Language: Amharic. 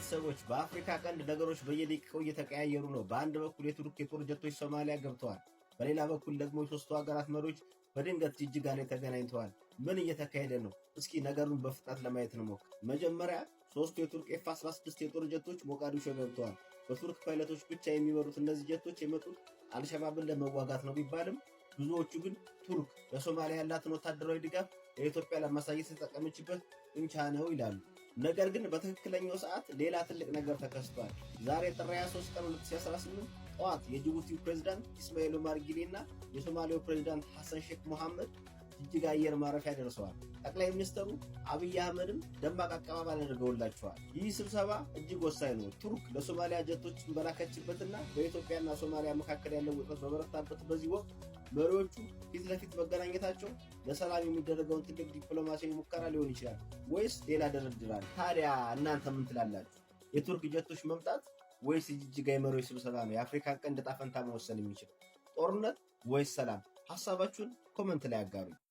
ቤተሰቦች በአፍሪካ ቀንድ ነገሮች በየደቂቃው እየተቀያየሩ ነው። በአንድ በኩል የቱርክ የጦር ጀቶች ሶማሊያ ገብተዋል። በሌላ በኩል ደግሞ የሶስቱ ሀገራት መሪዎች በድንገት ጅጅጋ ላይ ተገናኝተዋል። ምን እየተካሄደ ነው? እስኪ ነገሩን በፍጥነት ለማየት እንሞክር። መጀመሪያ ሶስቱ የቱርክ ኤፍ-16 የጦር ጀቶች ሞቃዲሾ ገብተዋል። በቱርክ ፓይለቶች ብቻ የሚበሩት እነዚህ ጀቶች የመጡት አልሸባብን ለመዋጋት ነው ቢባልም ብዙዎቹ ግን ቱርክ ለሶማሊያ ያላትን ወታደራዊ ድጋፍ ለኢትዮጵያ ለማሳየት የተጠቀመችበት ጡንቻ ነው ይላሉ። ነገር ግን በትክክለኛው ሰዓት ሌላ ትልቅ ነገር ተከስቷል። ዛሬ ጥር 23 ቀን 2018 ጠዋት የጅቡቲው ፕሬዝዳንት ኢስማኤል ኦማር ጊሌ እና የሶማሊያው ፕሬዝዳንት ሐሰን ሼክ መሐመድ ጅጅጋ አየር ማረፊያ ደርሰዋል። ጠቅላይ ሚኒስትሩ አብይ አህመድም ደማቅ አቀባበል አድርገውላቸዋል። ይህ ስብሰባ እጅግ ወሳኝ ነው። ቱርክ ለሶማሊያ ጀቶችን በላከችበትና በኢትዮጵያና ሶማሊያ መካከል ያለው ውጥረት በበረታበት በዚህ ወቅት መሪዎቹ ፊት ለፊት መገናኘታቸው ለሰላም የሚደረገውን ትልቅ ዲፕሎማሲያዊ ሙከራ ሊሆን ይችላል ወይስ ሌላ ድርድር? ታዲያ እናንተ ምን ትላላችሁ? የቱርክ ጀቶች መምጣት ወይስ የጅጅጋ የመሪዎች ስብሰባ ነው የአፍሪካን ቀንድ ዕጣ ፈንታ መወሰን የሚችል? ጦርነት ወይስ ሰላም? ሐሳባችሁን ኮመንት ላይ አጋሩ።